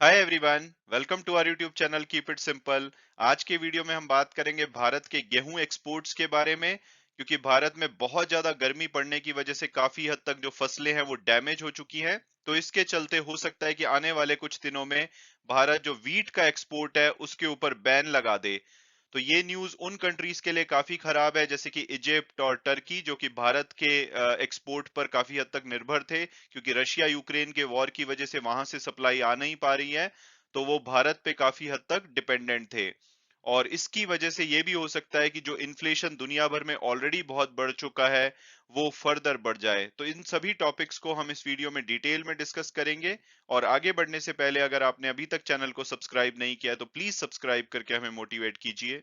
Hi everyone, welcome to our YouTube channel keep it simple. आज के video में हम बात करेंगे भारत के गेहूं एक्सपोर्ट्स के बारे में, क्योंकि भारत में बहुत ज्यादा गर्मी पड़ने की वजह से काफी हद तक जो फसलें हैं वो डैमेज हो चुकी हैं। तो इसके चलते हो सकता है कि आने वाले कुछ दिनों में भारत जो वीट का एक्सपोर्ट है उसके ऊपर बैन लगा दे। तो ये न्यूज उन कंट्रीज के लिए काफी खराब है, जैसे कि इजिप्ट और टर्की, जो कि भारत के एक्सपोर्ट पर काफी हद तक निर्भर थे, क्योंकि रशिया यूक्रेन के वॉर की वजह से वहां से सप्लाई आ नहीं पा रही है। तो वो भारत पे काफी हद तक डिपेंडेंट थे। और इसकी वजह से ये भी हो सकता है कि जो इन्फ्लेशन दुनिया भर में ऑलरेडी बहुत बढ़ चुका है वो फर्दर बढ़ जाए। तो इन सभी टॉपिक्स को हम इस वीडियो में डिटेल में डिस्कस करेंगे। और आगे बढ़ने से पहले अगर आपने अभी तक चैनल को सब्सक्राइब नहीं किया है तो प्लीज सब्सक्राइब करके हमें मोटिवेट कीजिए।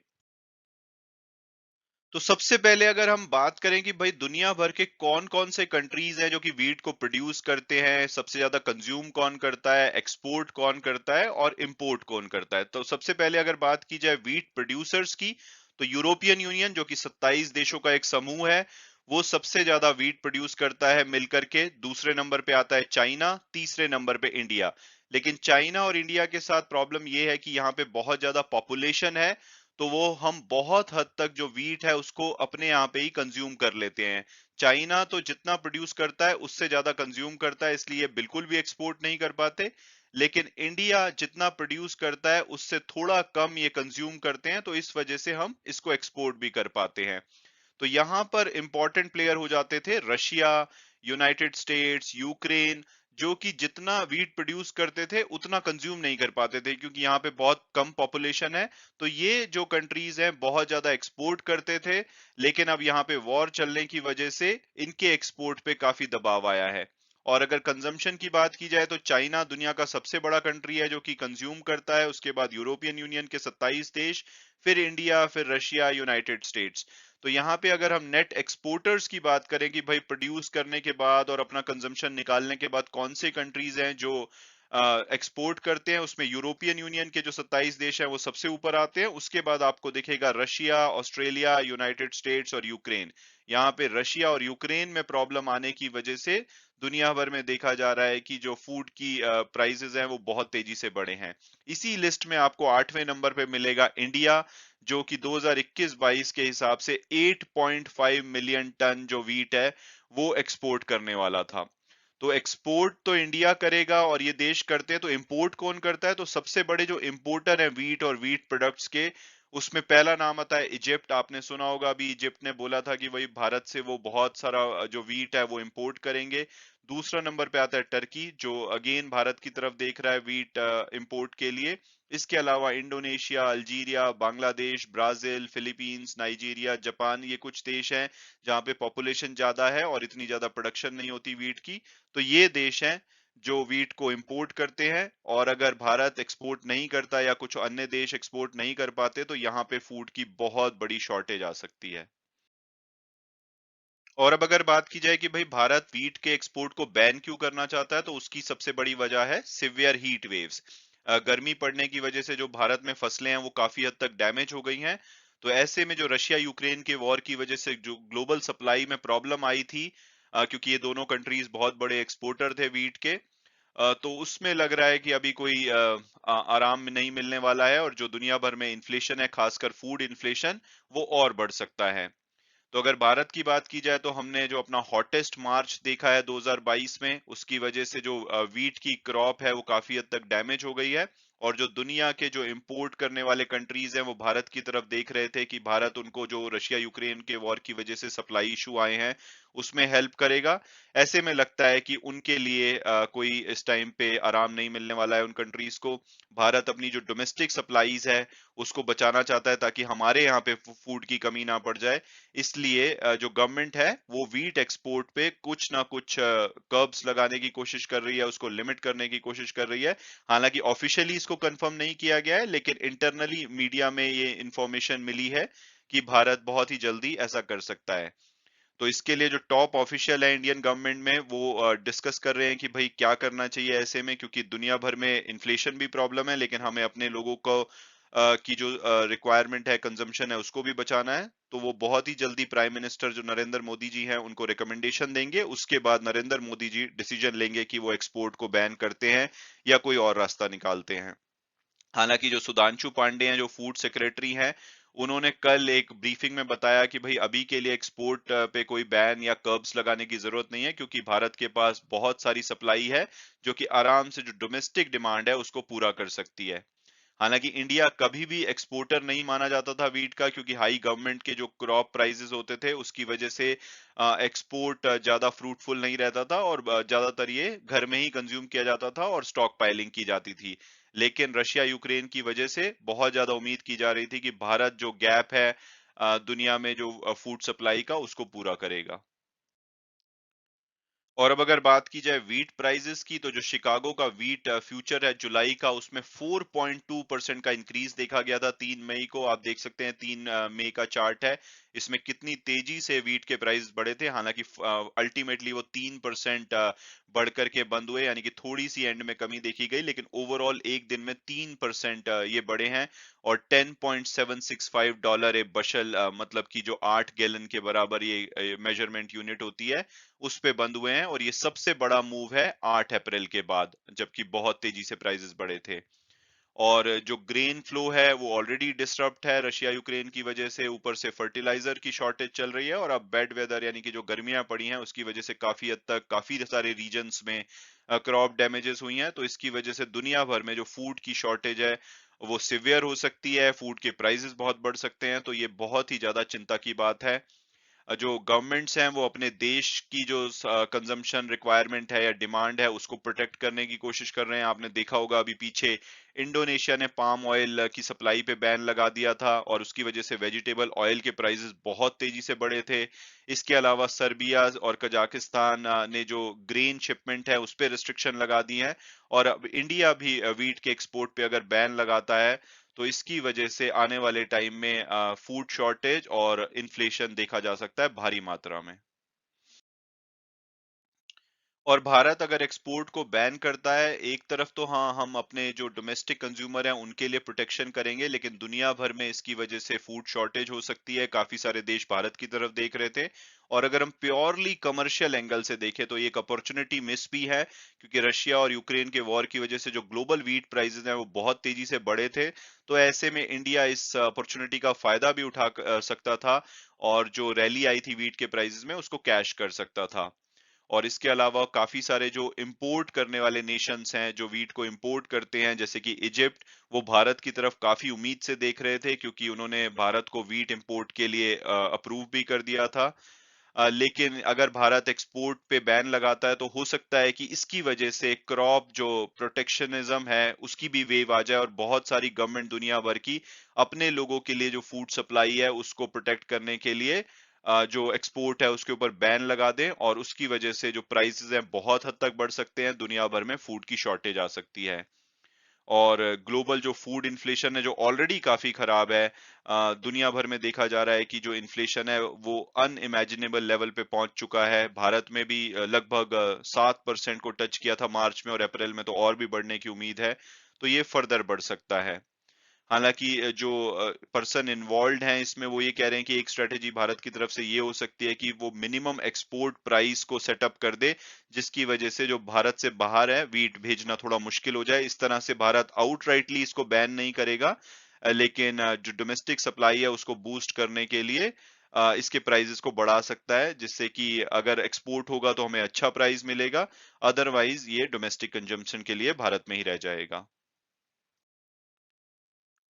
तो सबसे पहले अगर हम बात करें कि भाई दुनिया भर के कौन कौन से कंट्रीज हैं जो कि वीट को प्रोड्यूस करते हैं, सबसे ज्यादा कंज्यूम कौन करता है, एक्सपोर्ट कौन करता है और इंपोर्ट कौन करता है, तो सबसे पहले अगर बात की जाए वीट प्रोड्यूसर्स की, तो यूरोपियन यूनियन जो कि 27 देशों का एक समूह है, वो सबसे ज्यादा वीट प्रोड्यूस करता है मिलकर के। दूसरे नंबर पे आता है चाइना, तीसरे नंबर पे इंडिया। लेकिन चाइना और इंडिया के साथ प्रॉब्लम ये है कि यहाँ पे बहुत ज्यादा पॉपुलेशन है, तो वो हम बहुत हद तक जो वीट है उसको अपने यहाँ पे ही कंज्यूम कर लेते हैं। चाइना तो जितना प्रोड्यूस करता है उससे ज्यादा कंज्यूम करता है, इसलिए बिल्कुल भी एक्सपोर्ट नहीं कर पाते। लेकिन इंडिया जितना प्रोड्यूस करता है उससे थोड़ा कम ये कंज्यूम करते हैं, तो इस वजह से हम इसको एक्सपोर्ट भी कर पाते हैं। तो यहां पर इंपॉर्टेंट प्लेयर हो जाते थे रशिया, यूनाइटेड स्टेट्स, यूक्रेन, जो कि जितना वीट प्रोड्यूस करते थे उतना कंज्यूम नहीं कर पाते थे, क्योंकि यहाँ पे बहुत कम पॉपुलेशन है। तो ये जो कंट्रीज हैं बहुत ज्यादा एक्सपोर्ट करते थे, लेकिन अब यहाँ पे वॉर चलने की वजह से इनके एक्सपोर्ट पे काफी दबाव आया है। और अगर कंजम्पशन की बात की जाए तो चाइना दुनिया का सबसे बड़ा कंट्री है जो कि कंज्यूम करता है, उसके बाद यूरोपियन यूनियन के 27 देश, फिर इंडिया, फिर रशिया, यूनाइटेड स्टेट्स। तो यहाँ पे अगर हम नेट एक्सपोर्टर्स की बात करें कि भाई प्रोड्यूस करने के बाद और अपना कंजम्पशन निकालने के बाद कौन से कंट्रीज हैं जो एक्सपोर्ट करते हैं, उसमें यूरोपियन यूनियन के जो 27 देश हैं वो सबसे ऊपर आते हैं। उसके बाद आपको दिखेगा रशिया, ऑस्ट्रेलिया, यूनाइटेड स्टेट्स और यूक्रेन। यहाँ पे रशिया और यूक्रेन में प्रॉब्लम आने की वजह से दुनिया भर में देखा जा रहा है कि जो फूड की प्राइसेस हैं वो बहुत तेजी से बढ़े हैं। इसी लिस्ट में आपको 8वें नंबर पे मिलेगा इंडिया, जो कि 2021-22 के हिसाब से 8.5 मिलियन टन जो वीट है वो एक्सपोर्ट करने वाला था। तो एक्सपोर्ट तो इंडिया करेगा और ये देश करते हैं, तो इंपोर्ट कौन करता है? तो सबसे बड़े जो इंपोर्टर है वीट और वीट प्रोडक्ट्स के, उसमें पहला नाम आता है इजिप्ट। आपने सुना होगा, अभी इजिप्ट ने बोला था कि वही भारत से वो बहुत सारा जो वीट है वो इंपोर्ट करेंगे। दूसरा नंबर पे आता है टर्की, जो अगेन भारत की तरफ देख रहा है वीट इंपोर्ट के लिए। इसके अलावा Indonesia, Algeria, Bangladesh, Brazil, Philippines, Nigeria, Japan, ये कुछ देश हैं जहां पे पॉपुलेशन ज्यादा है और इतनी ज्यादा प्रोडक्शन नहीं होती वीट की। तो ये देश हैं जो वीट को इंपोर्ट करते हैं। और अगर भारत एक्सपोर्ट नहीं करता या कुछ अन्य देश एक्सपोर्ट नहीं कर पाते तो यहाँ पे फूड की बहुत बड़ी शॉर्टेज आ सकती है। और अब अगर बात की जाए कि भाई भारत वीट के एक्सपोर्ट को बैन क्यों करना चाहता है, तो उसकी सबसे बड़ी वजह है सिवियर हीट वेव्स। गर्मी पड़ने की वजह से जो भारत में फसलें हैं वो काफी हद तक डैमेज हो गई हैं। तो ऐसे में जो रशिया यूक्रेन के वॉर की वजह से जो ग्लोबल सप्लाई में प्रॉब्लम आई थी, क्योंकि ये दोनों कंट्रीज बहुत बड़े एक्सपोर्टर थे वीट के, तो उसमें लग रहा है कि अभी कोई आराम नहीं मिलने वाला है, और जो दुनिया भर में इन्फ्लेशन है, खासकर फूड इन्फ्लेशन, वो और बढ़ सकता है। तो अगर भारत की बात की जाए तो हमने जो अपना हॉटेस्ट मार्च देखा है 2022 में, उसकी वजह से जो वीट की क्रॉप है वो काफी हद तक डैमेज हो गई है। और जो दुनिया के जो इंपोर्ट करने वाले कंट्रीज हैं वो भारत की तरफ देख रहे थे कि भारत उनको जो रशिया यूक्रेन के वॉर की वजह से सप्लाई इशू आए हैं उसमें हेल्प करेगा। ऐसे में लगता है कि उनके लिए कोई इस टाइम पे आराम नहीं मिलने वाला है उन कंट्रीज को। भारत अपनी जो डोमेस्टिक सप्लाईज है उसको बचाना चाहता है ताकि हमारे यहाँ पे फूड की कमी ना पड़ जाए। इसलिए जो गवर्नमेंट है वो वीट एक्सपोर्ट पे कुछ ना कुछ कर्ब्स लगाने की कोशिश कर रही है, उसको लिमिट करने की कोशिश कर रही है। हालांकि ऑफिशियली इसको कंफर्म नहीं किया गया है, लेकिन इंटरनली मीडिया में ये इंफॉर्मेशन मिली है कि भारत बहुत ही जल्दी ऐसा कर सकता है। तो इसके लिए जो टॉप ऑफिशियल है इंडियन गवर्नमेंट में, वो डिस्कस कर रहे हैं कि भाई क्या करना चाहिए ऐसे में, क्योंकि दुनिया भर में इन्फ्लेशन भी प्रॉब्लम है, लेकिन हमें अपने लोगों को की जो रिक्वायरमेंट है, कंजम्पशन है, उसको भी बचाना है। तो वो बहुत ही जल्दी प्राइम मिनिस्टर जो नरेंद्र मोदी जी हैं उनको रिकमेंडेशन देंगे। उसके बाद नरेंद्र मोदी जी डिसीजन लेंगे कि वो एक्सपोर्ट को बैन करते हैं या कोई और रास्ता निकालते हैं। हालांकि जो सुधांशु पांडे हैं, जो फूड सेक्रेटरी हैं, उन्होंने कल एक ब्रीफिंग में बताया कि भाई अभी के लिए एक्सपोर्ट पे कोई बैन या कर्ब्स लगाने की जरूरत नहीं है, क्योंकि भारत के पास बहुत सारी सप्लाई है जो कि आराम से जो डोमेस्टिक डिमांड है उसको पूरा कर सकती है। हालांकि इंडिया कभी भी एक्सपोर्टर नहीं माना जाता था वीट का, क्योंकि हाई गवर्नमेंट के जो क्रॉप प्राइसेस होते थे उसकी वजह से एक्सपोर्ट ज्यादा फ्रूटफुल नहीं रहता था, और ज्यादातर ये घर में ही कंज्यूम किया जाता था और स्टॉक पाइलिंग की जाती थी। लेकिन रशिया यूक्रेन की वजह से बहुत ज्यादा उम्मीद की जा रही थी कि भारत जो गैप है दुनिया में जो फूड सप्लाई का, उसको पूरा करेगा। और अब अगर बात की जाए वीट प्राइसेस की, तो जो शिकागो का वीट फ्यूचर है जुलाई का, उसमें 4.2% का इंक्रीज देखा गया था 3 मई को। आप देख सकते हैं 3 मई का चार्ट है, इसमें कितनी तेजी से वीट के प्राइस बढ़े थे। हालांकि अल्टीमेटली वो 3% बढ़ करके बंद हुए, यानी कि थोड़ी सी एंड में कमी देखी गई, लेकिन ओवरऑल एक दिन में 3% ये बढ़े हैं। और $10.765 ए बशल, मतलब कि जो 8 गैलन के बराबर ये मेजरमेंट यूनिट होती है, उस पे बंद हुए हैं। और ये सबसे बड़ा मूव है 8 अप्रैल के बाद, जबकि बहुत तेजी से प्राइसेस बढ़े थे। और जो ग्रेन फ्लो है वो ऑलरेडी डिसरप्ट है रशिया यूक्रेन की वजह से, ऊपर से फर्टिलाइजर की शॉर्टेज चल रही है, और अब बेड वेदर यानी कि जो गर्मियां पड़ी हैं उसकी वजह से काफी हद तक काफी सारे रीजन्स में क्रॉप डैमेजेस हुई हैं। तो इसकी वजह से दुनिया भर में जो फूड की शॉर्टेज है वो सिवियर हो सकती है, फूड के प्राइसेस बहुत बढ़ सकते हैं। तो ये बहुत ही ज्यादा चिंता की बात है। जो गवर्नमेंट्स हैं वो अपने देश की जो कंजम्पशन रिक्वायरमेंट है या डिमांड है उसको प्रोटेक्ट करने की कोशिश कर रहे हैं। आपने देखा होगा अभी पीछे इंडोनेशिया ने पाम ऑयल की सप्लाई पे बैन लगा दिया था, और उसकी वजह से वेजिटेबल ऑयल के प्राइसेस बहुत तेजी से बढ़े थे। इसके अलावा सर्बिया और कजाकिस्तान ने जो ग्रेन शिपमेंट है उस पे रिस्ट्रिक्शन लगा दी है। और अब इंडिया भी वीट के एक्सपोर्ट पे अगर बैन लगाता है, तो इसकी वजह से आने वाले टाइम में फूड शॉर्टेज और इन्फ्लेशन देखा जा सकता है भारी मात्रा में। और भारत अगर एक्सपोर्ट को बैन करता है, एक तरफ तो हाँ, हम अपने जो डोमेस्टिक कंज्यूमर हैं उनके लिए प्रोटेक्शन करेंगे, लेकिन दुनिया भर में इसकी वजह से फूड शॉर्टेज हो सकती है। काफी सारे देश भारत की तरफ देख रहे थे। और अगर हम प्योरली कमर्शियल एंगल से देखें तो ये एक अपॉर्चुनिटी मिस भी है, क्योंकि रशिया और यूक्रेन के वॉर की वजह से जो ग्लोबल वीट प्राइसेस हैं वो बहुत तेजी से बढ़े थे। तो ऐसे में इंडिया इस अपॉर्चुनिटी का फायदा भी उठा सकता था, और जो रैली आई थी वीट के प्राइसेस में उसको कैश कर सकता था। और इसके अलावा काफी सारे जो इंपोर्ट करने वाले नेशंस हैं जो वीट को इंपोर्ट करते हैं, जैसे कि इजिप्ट, वो भारत की तरफ काफी उम्मीद से देख रहे थे, क्योंकि उन्होंने भारत को वीट इंपोर्ट के लिए अप्रूव भी कर दिया था। लेकिन अगर भारत एक्सपोर्ट पे बैन लगाता है तो हो सकता है कि इसकी वजह से क्रॉप जो प्रोटेक्शनिज्म है उसकी भी वेव आ जाए, और बहुत सारी गवर्नमेंट दुनिया भर की अपने लोगों के लिए जो फूड सप्लाई है उसको प्रोटेक्ट करने के लिए जो एक्सपोर्ट है उसके ऊपर बैन लगा दें, और उसकी वजह से जो प्राइसेस हैं बहुत हद तक बढ़ सकते हैं, दुनिया भर में फूड की शॉर्टेज आ सकती है। और ग्लोबल जो फूड इन्फ्लेशन है जो ऑलरेडी काफी खराब है, दुनिया भर में देखा जा रहा है कि जो इन्फ्लेशन है वो अनइमेजिनेबल लेवल पे पहुंच चुका है। भारत में भी लगभग 7% को टच किया था मार्च में, और अप्रैल में तो और भी बढ़ने की उम्मीद है। तो ये फर्दर बढ़ सकता है। हालांकि जो पर्सन इन्वॉल्व हैं इसमें, वो ये कह रहे हैं कि एक स्ट्रेटेजी भारत की तरफ से ये हो सकती है कि वो मिनिमम एक्सपोर्ट प्राइस को सेटअप कर दे, जिसकी वजह से जो भारत से बाहर है वीट भेजना थोड़ा मुश्किल हो जाए। इस तरह से भारत आउटराइटली इसको बैन नहीं करेगा, लेकिन जो डोमेस्टिक सप्लाई है उसको बूस्ट करने के लिए इसके प्राइसेस को बढ़ा सकता है, जिससे कि अगर एक्सपोर्ट होगा तो हमें अच्छा प्राइस मिलेगा, अदरवाइज ये डोमेस्टिक कंजम्पशन के लिए भारत में ही रह जाएगा।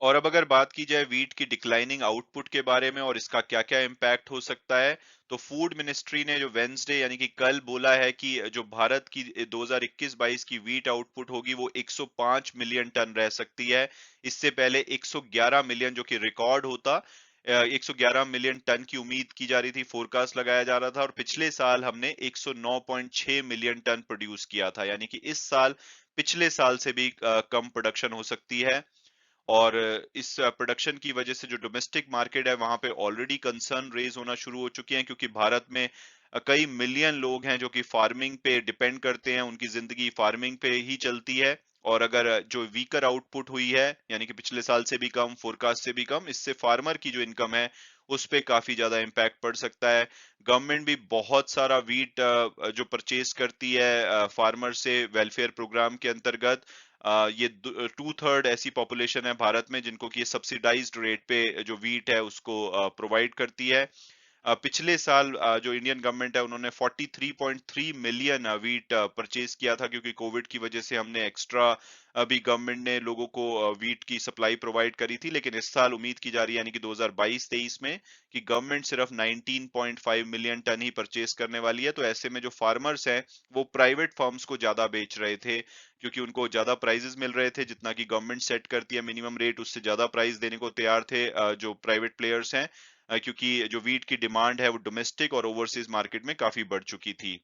और अब अगर बात की जाए वीट की डिक्लाइनिंग आउटपुट के बारे में और इसका क्या-क्या इम्पैक्ट हो सकता है, तो फूड मिनिस्ट्री ने जो वेंसडे यानी कि कल बोला है कि जो भारत की 2021-22 की वीट आउटपुट होगी वो 105 मिलियन टन रह सकती है। इससे पहले 111 मिलियन जो कि रिकॉर्ड होता, 111 मिलियन टन की उम्मीद की जा रही थी, फोरकास्ट लगाया जा रहा था, और पिछले साल हमने 109.6 मिलियन टन प्रोड्यूस किया था, यानी कि इस साल पिछले साल से भी कम प्रोडक्शन हो सकती है। और इस प्रोडक्शन की वजह से जो डोमेस्टिक मार्केट है वहां पे ऑलरेडी कंसर्न रेज होना शुरू हो चुके हैं, क्योंकि भारत में कई मिलियन लोग हैं जो कि फार्मिंग पे डिपेंड करते हैं, उनकी जिंदगी फार्मिंग पे ही चलती है। और अगर जो वीकर आउटपुट हुई है, यानी कि पिछले साल से भी कम, फोरकास्ट से भी कम, इससे फार्मर की जो इनकम है उस पे काफी ज्यादा इम्पैक्ट पड़ सकता है। गवर्नमेंट भी बहुत सारा वीट जो परचेज करती है फार्मर से वेलफेयर प्रोग्राम के अंतर्गत। ये 2/3 ऐसी पॉपुलेशन है भारत में जिनको कि ये सब्सिडाइज्ड रेट पे जो वीट है उसको प्रोवाइड करती है। पिछले साल जो इंडियन गवर्नमेंट है उन्होंने 43.3 मिलियन वीट परचेज किया था, क्योंकि कोविड की वजह से हमने एक्स्ट्रा अभी गवर्नमेंट ने लोगों को वीट की सप्लाई प्रोवाइड करी थी। लेकिन इस साल उम्मीद की जा रही है, यानी कि 2022-23 में, कि गवर्नमेंट सिर्फ 19.5 मिलियन टन ही परचेज करने वाली है। तो ऐसे में जो फार्मर्स हैं वो प्राइवेट फर्म्स को ज्यादा बेच रहे थे, क्योंकि उनको ज्यादा प्राइजेस मिल रहे थे, जितना कि गवर्नमेंट सेट करती है मिनिमम रेट उससे ज्यादा प्राइस देने को तैयार थे जो प्राइवेट प्लेयर्स हैं, क्योंकि जो वीट की डिमांड है वो डोमेस्टिक और ओवरसीज मार्केट में काफी बढ़ चुकी थी।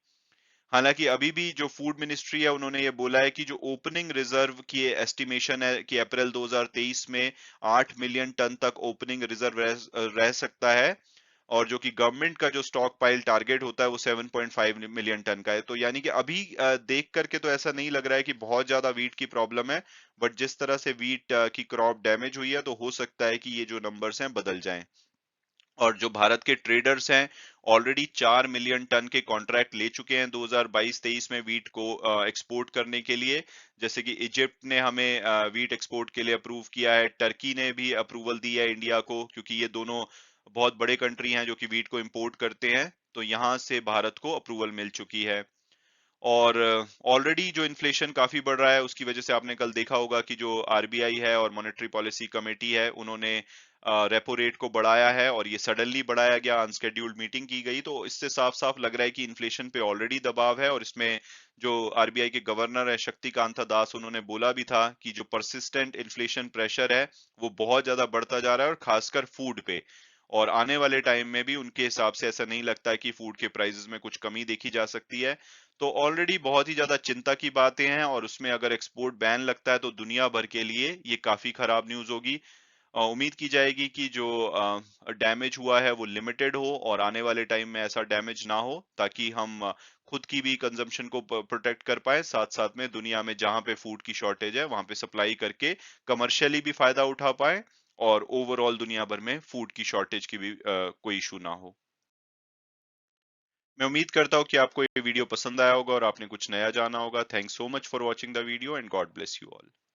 हालांकि अभी भी जो फूड मिनिस्ट्री है उन्होंने ये बोला है कि जो ओपनिंग रिजर्व की एस्टिमेशन है कि अप्रैल 2023 में 8 मिलियन टन तक ओपनिंग रिजर्व रह सकता है, और जो कि गवर्नमेंट का जो स्टॉक पाइल टारगेट होता है वो 7.5 मिलियन टन का है। तो यानी कि अभी देख करके तो ऐसा नहीं लग रहा है कि बहुत ज्यादा वीट की प्रॉब्लम है, बट जिस तरह से वीट की क्रॉप डैमेज हुई है तो हो सकता है कि ये जो नंबर्स हैं बदल जाएं। और जो भारत के ट्रेडर्स हैं ऑलरेडी 4 मिलियन टन के कॉन्ट्रैक्ट ले चुके हैं 2022-23 में वीट को एक्सपोर्ट करने के लिए। जैसे कि इजिप्ट ने हमें वीट एक्सपोर्ट के लिए अप्रूव किया है, टर्की ने भी अप्रूवल दी है इंडिया को, क्योंकि ये दोनों बहुत बड़े कंट्री हैं जो कि वीट को इंपोर्ट करते हैं। तो यहाँ से भारत को अप्रूवल मिल चुकी है। और ऑलरेडी जो इन्फ्लेशन काफी बढ़ रहा है उसकी वजह से आपने कल देखा होगा कि जो आरबीआई है और मॉनेटरी पॉलिसी कमेटी है उन्होंने रेपो रेट को बढ़ाया है, और ये सडनली बढ़ाया गया, अनस्केड्यूल्ड मीटिंग की गई। तो इससे साफ साफ लग रहा है कि इन्फ्लेशन पे ऑलरेडी दबाव है। और इसमें जो आरबीआई के गवर्नर है शक्तिकांता दास, उन्होंने बोला भी था कि जो परसिस्टेंट इन्फ्लेशन प्रेशर है वो बहुत ज्यादा बढ़ता जा रहा है, और खासकर फूड पे। और आने वाले टाइम में भी उनके हिसाब से ऐसा नहीं लगता है कि फूड के प्राइसेस में कुछ कमी देखी जा सकती है। तो ऑलरेडी बहुत ही ज्यादा चिंता की बातें हैं, और उसमें अगर एक्सपोर्ट बैन लगता है तो दुनिया भर के लिए ये काफी खराब न्यूज होगी। उम्मीद की जाएगी कि जो डैमेज हुआ है वो लिमिटेड हो, और आने वाले टाइम में ऐसा डैमेज ना हो, ताकि हम खुद की भी कंजम्पशन को प्रोटेक्ट कर पाए, साथ साथ में दुनिया में जहां पे फूड की शॉर्टेज है वहां पे सप्लाई करके कमर्शियली भी फायदा उठा पाए, और ओवरऑल दुनिया भर में फूड की शॉर्टेज की भी कोई इशू ना हो। मैं उम्मीद करता हूँ कि आपको ये वीडियो पसंद आया होगा और आपने कुछ नया जाना होगा। Thanks so much for watching the video, and God bless you all.